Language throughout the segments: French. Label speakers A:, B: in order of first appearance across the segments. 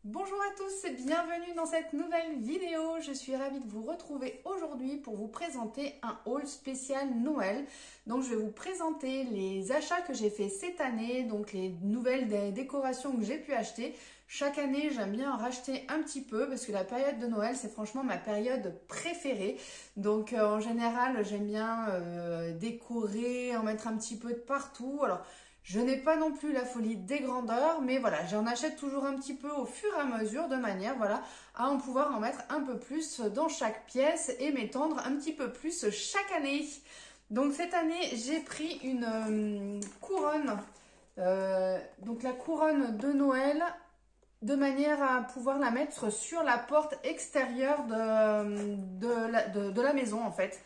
A: Bonjour à tous et bienvenue dans cette nouvelle vidéo. Je suis ravie de vous retrouver aujourd'hui pour vous présenter un haul spécial Noël. Donc je vais vous présenter les achats que j'ai fait cette année, donc les nouvelles décorations que j'ai pu acheter. Chaque année, j'aime bien en racheter un petit peu parce que la période de Noël, c'est franchement ma période préférée. Donc en général, j'aime bien décorer, en mettre un petit peu de partout. Alors, je n'ai pas non plus la folie des grandeurs, mais voilà, j'en achète toujours un petit peu au fur et à mesure, de manière voilà, à en pouvoir en mettre un peu plus dans chaque pièce et m'étendre un petit peu plus chaque année. Donc cette année, j'ai pris une couronne, donc la couronne de Noël, de manière à pouvoir la mettre sur la porte extérieure de la maison en fait.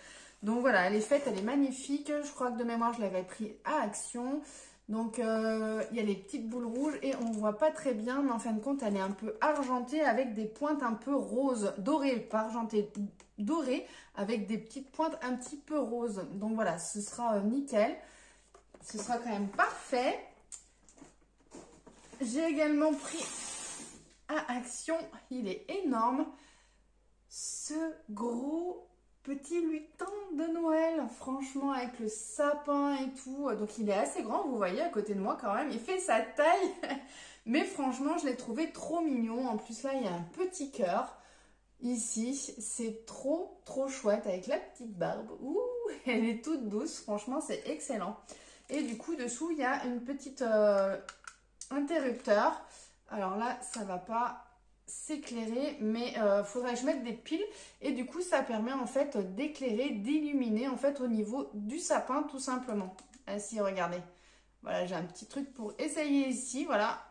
A: Donc voilà, elle est faite, elle est magnifique. Je crois que de mémoire, je l'avais pris à Action. Donc, il y a les petites boules rouges et on ne voit pas très bien, mais en fin de compte, elle est un peu argentée avec des pointes un peu roses, dorées, pas argentées, dorées, avec des petites pointes un petit peu roses. Donc voilà, ce sera nickel. Ce sera quand même parfait. J'ai également pris à Action, il est énorme, ce gros petit lutin de Noël, franchement avec le sapin et tout, donc il est assez grand, vous voyez à côté de moi quand même, il fait sa taille, mais franchement je l'ai trouvé trop mignon. En plus là il y a un petit cœur ici, c'est trop chouette avec la petite barbe, ouh, elle est toute douce, franchement c'est excellent. Et du coup dessous il y a une petite interrupteur, alors là ça va pas s'éclairer, mais faudrait que je mette des piles et du coup ça permet en fait d'éclairer, d'illuminer en fait au niveau du sapin tout simplement. Ainsi regardez, voilà, j'ai un petit truc pour essayer ici, voilà,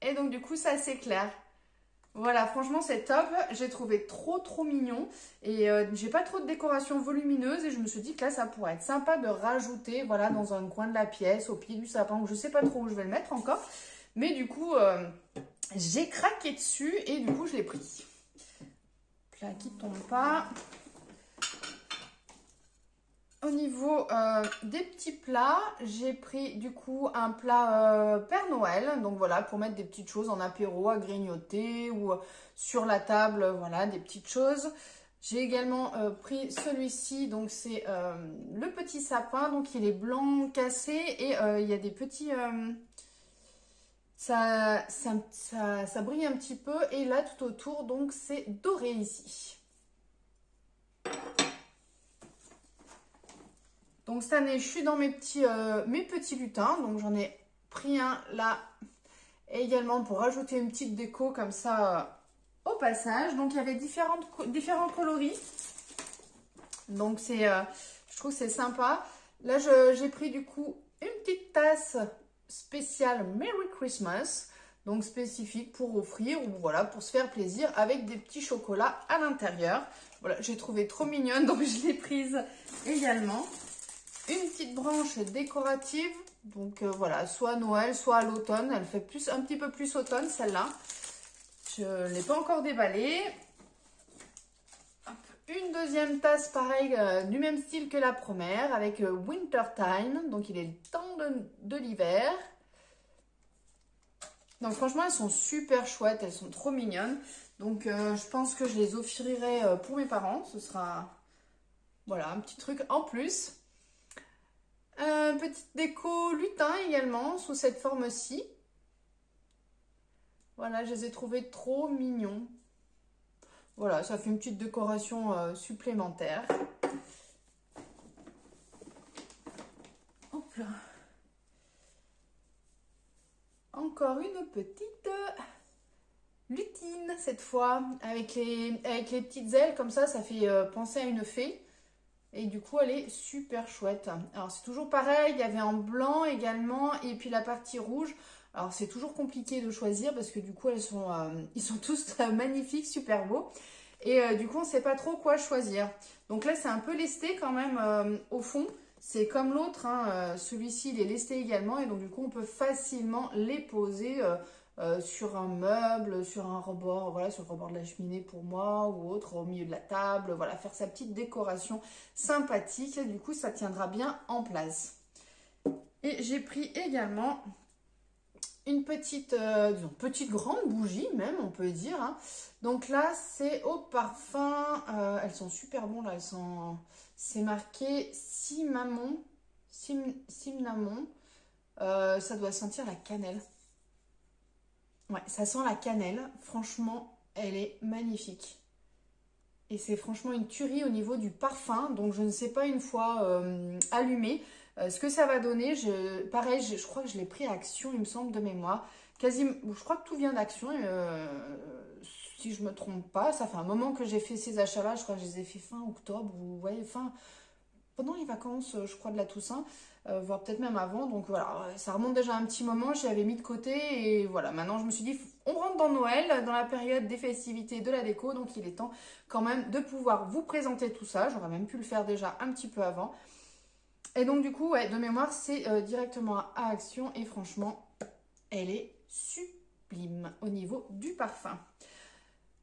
A: et donc du coup ça s'éclaire. Voilà, franchement c'est top, j'ai trouvé trop mignon et j'ai pas trop de décoration volumineuse et je me suis dit que là ça pourrait être sympa de rajouter, voilà, dans un coin de la pièce, au pied du sapin, ou je sais pas trop où je vais le mettre encore, mais du coup j'ai craqué dessus et du coup je l'ai pris. Plat qui tombe pas. Au niveau des petits plats, j'ai pris du coup un plat Père Noël. Donc voilà, pour mettre des petites choses en apéro, à grignoter ou sur la table, voilà, des petites choses. J'ai également pris celui-ci, donc c'est le petit sapin. Donc il est blanc cassé et il y a des petits... Ça brille un petit peu et là tout autour donc c'est doré ici. Donc cette année je suis dans mes petits lutins, donc j'en ai pris un là et également pour rajouter une petite déco comme ça au passage. Donc il y avait différents coloris, donc c'est je trouve que c'est sympa. Là j'ai pris du coup une petite tasse spécial Merry Christmas, donc spécifique pour offrir ou voilà pour se faire plaisir avec des petits chocolats à l'intérieur. Voilà, j'ai trouvé trop mignonne donc je l'ai prise également. Une petite branche décorative, donc voilà, soit Noël, soit à l'automne. Elle fait un petit peu plus automne celle-là. Je ne l'ai pas encore déballée. Une deuxième tasse, pareil, du même style que la première, avec Winter Time. Donc, il est le temps de l'hiver. Donc, franchement, elles sont super chouettes. Elles sont trop mignonnes. Donc, je pense que je les offrirai pour mes parents. Ce sera, voilà, un petit truc en plus. Petite déco lutin également, sous cette forme-ci. Voilà, je les ai trouvés trop mignons. Voilà, ça fait une petite décoration supplémentaire. Hop là. Encore une petite lutine cette fois, avec les petites ailes comme ça fait penser à une fée. Et du coup, elle est super chouette. Alors, c'est toujours pareil, il y avait en blanc également et puis la partie rouge. Alors, c'est toujours compliqué de choisir parce que du coup, ils sont tous magnifiques, super beaux. Et du coup, on ne sait pas trop quoi choisir. Donc là, c'est un peu lesté quand même au fond. C'est comme l'autre, hein, celui-ci, il est lesté également. Et donc, du coup, on peut facilement les poser sur un meuble, sur un rebord, voilà, sur le rebord de la cheminée pour moi ou autre, au milieu de la table. Voilà, faire sa petite décoration sympathique. Et du coup, ça tiendra bien en place. Et j'ai pris également une petite, disons, petite grande bougie même, on peut dire. Hein. Donc là, c'est au parfum. Elles sont super bonnes là. C'est marqué cinnamon. Cinnamon. Ça doit sentir la cannelle. Ouais, ça sent la cannelle. Franchement, elle est magnifique. Et c'est franchement une tuerie au niveau du parfum. Donc je ne sais pas une fois allumé ce que ça va donner. Pareil, je crois que je l'ai pris à Action, il me semble, de mémoire. Quasiment, je crois que tout vient d'Action. Si je ne me trompe pas. Ça fait un moment que j'ai fait ces achats-là. Je crois que je les ai fait fin octobre. Ou ouais, pendant les vacances, je crois, de la Toussaint. Voire peut-être même avant. Donc voilà, ça remonte déjà un petit moment. J'y avais mis de côté. Et voilà, maintenant je me suis dit, on rentre dans Noël, dans la période des festivités, de la déco. Donc il est temps quand même de pouvoir vous présenter tout ça. J'aurais même pu le faire déjà un petit peu avant. Et donc du coup, ouais, de mémoire, c'est directement à Action. Et franchement, elle est sublime au niveau du parfum.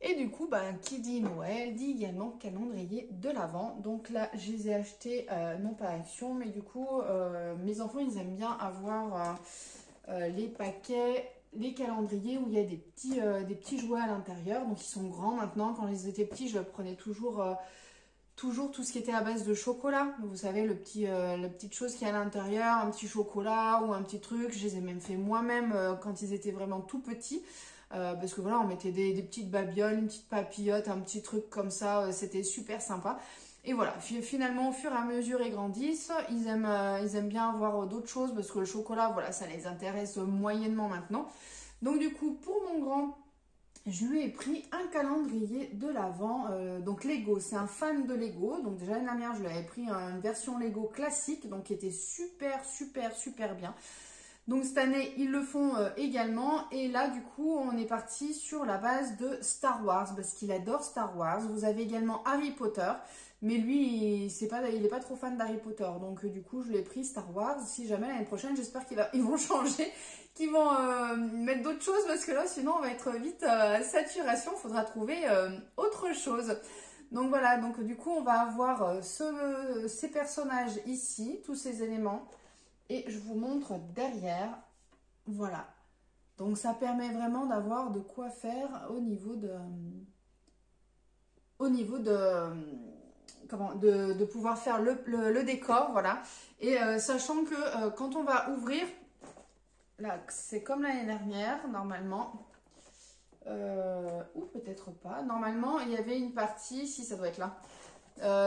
A: Et du coup, bah, qui dit Noël, dit également calendrier de l'Avent. Donc là, je les ai achetés, non pas à Action, mais du coup, mes enfants, ils aiment bien avoir les paquets, les calendriers où il y a des petits jouets à l'intérieur. Donc ils sont grands maintenant. Quand ils étaient petits, je prenais toujours tout ce qui était à base de chocolat. Vous savez, la petite chose qui est à l'intérieur, un petit chocolat ou un petit truc. Je les ai même fait moi-même quand ils étaient vraiment tout petits. Parce que voilà, on mettait des petites babioles, une petite papillote, un petit truc comme ça. C'était super sympa. Et voilà, finalement, au fur et à mesure, ils grandissent. Ils aiment bien avoir d'autres choses parce que le chocolat, voilà, ça les intéresse moyennement maintenant. Donc du coup, pour mon grand, je lui ai pris un calendrier de l'Avent, donc Lego, c'est un fan de Lego, donc déjà l'année dernière je lui avais pris une version Lego classique, donc qui était super bien. Donc cette année ils le font également, et là du coup on est parti sur la base de Star Wars, parce qu'il adore Star Wars. Vous avez également Harry Potter, mais lui il est pas trop fan d'Harry Potter, donc du coup je lui ai pris Star Wars. Si jamais l'année prochaine, j'espère qu'ils vont changer, qu'ils vont mettre d'autres choses, parce que là sinon on va être vite à saturation, il faudra trouver autre chose. Donc voilà, donc du coup on va avoir ces personnages ici, tous ces éléments, et je vous montre derrière. Voilà, donc ça permet vraiment d'avoir de quoi faire au niveau de pouvoir faire le décor, voilà. Et sachant que quand on va ouvrir, là, c'est comme l'année dernière, normalement. Ou peut-être pas. Normalement, il y avait une partie, si ça doit être là.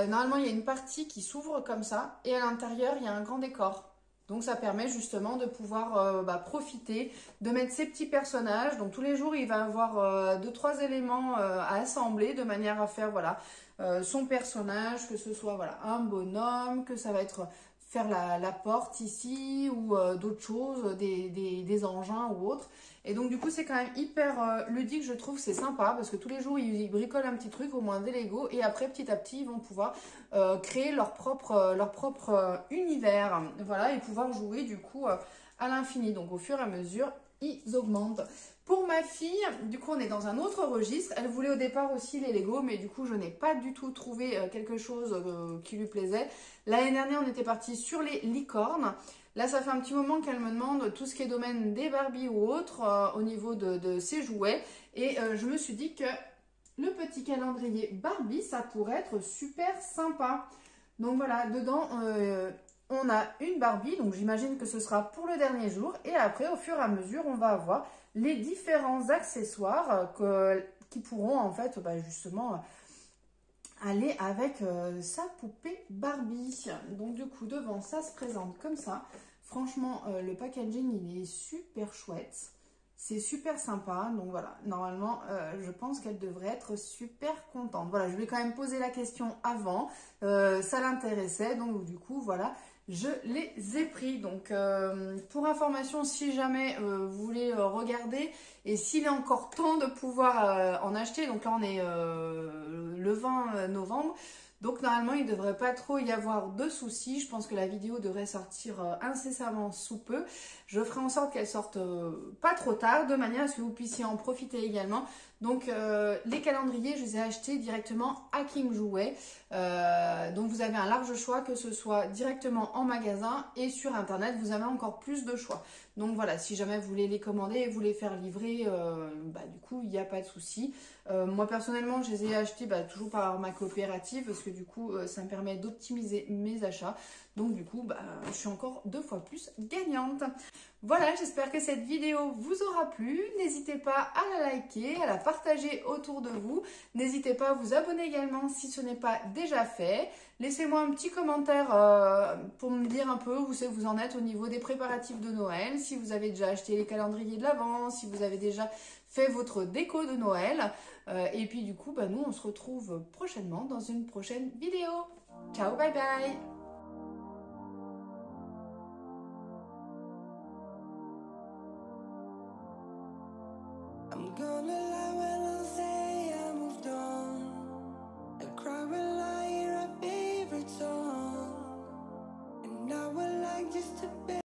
A: Normalement, il y a une partie qui s'ouvre comme ça. Et à l'intérieur, il y a un grand décor. Donc, ça permet justement de pouvoir profiter, de mettre ces petits personnages. Donc, tous les jours, il va avoir 2-3 éléments à assembler de manière à faire, voilà, son personnage, que ce soit, voilà, un bonhomme, que ça va être faire la porte ici, ou d'autres choses, des engins ou autres. Et donc du coup c'est quand même hyper ludique, je trouve. C'est sympa parce que tous les jours ils bricolent un petit truc, au moins des Lego, et après petit à petit ils vont pouvoir créer leur propre univers, voilà, et pouvoir jouer du coup à l'infini. Donc au fur et à mesure ils augmentent. Pour ma fille, du coup on est dans un autre registre. Elle voulait au départ aussi les Lego, mais du coup je n'ai pas du tout trouvé quelque chose qui lui plaisait. L'année dernière on était parti sur les licornes. Là, ça fait un petit moment qu'elle me demande tout ce qui est domaine des Barbie ou autre au niveau de ses jouets. Et je me suis dit que le petit calendrier Barbie, ça pourrait être super sympa. Donc voilà, dedans, on a une Barbie. Donc j'imagine que ce sera pour le dernier jour. Et après, au fur et à mesure, on va avoir les différents accessoires qui pourront en fait justement aller avec sa poupée Barbie. Donc du coup, devant, ça se présente comme ça. Franchement, le packaging, il est super chouette. C'est super sympa. Donc voilà, normalement, je pense qu'elle devrait être super contente. Voilà, je vais quand même poser la question avant. Ça l'intéressait. Donc du coup, voilà, je les ai pris. Donc pour information, si jamais vous voulez regarder, et s'il est encore temps de pouvoir en acheter, donc là on est le 20 novembre. Donc normalement, il ne devrait pas trop y avoir de soucis. Je pense que la vidéo devrait sortir incessamment sous peu. Je ferai en sorte qu'elle sorte pas trop tard, de manière à ce que vous puissiez en profiter également. Donc les calendriers, je les ai achetés directement à King Jouet. Donc vous avez un large choix, que ce soit directement en magasin et sur internet, vous avez encore plus de choix. Donc voilà, si jamais vous voulez les commander et vous les faire livrer, du coup, il n'y a pas de souci. Moi personnellement, je les ai achetés toujours par ma coopérative parce que du coup, ça me permet d'optimiser mes achats. Donc du coup, je suis encore 2 fois plus gagnante. Voilà, j'espère que cette vidéo vous aura plu. N'hésitez pas à la liker, à la partager autour de vous. N'hésitez pas à vous abonner également si ce n'est pas déjà fait. Laissez-moi un petit commentaire pour me dire un peu où c'est que vous en êtes au niveau des préparatifs de Noël. Si vous avez déjà acheté les calendriers de l'Avent, si vous avez déjà fait votre déco de Noël. Et puis du coup, nous on se retrouve prochainement dans une prochaine vidéo. Ciao, bye bye! I'm gonna lie when I say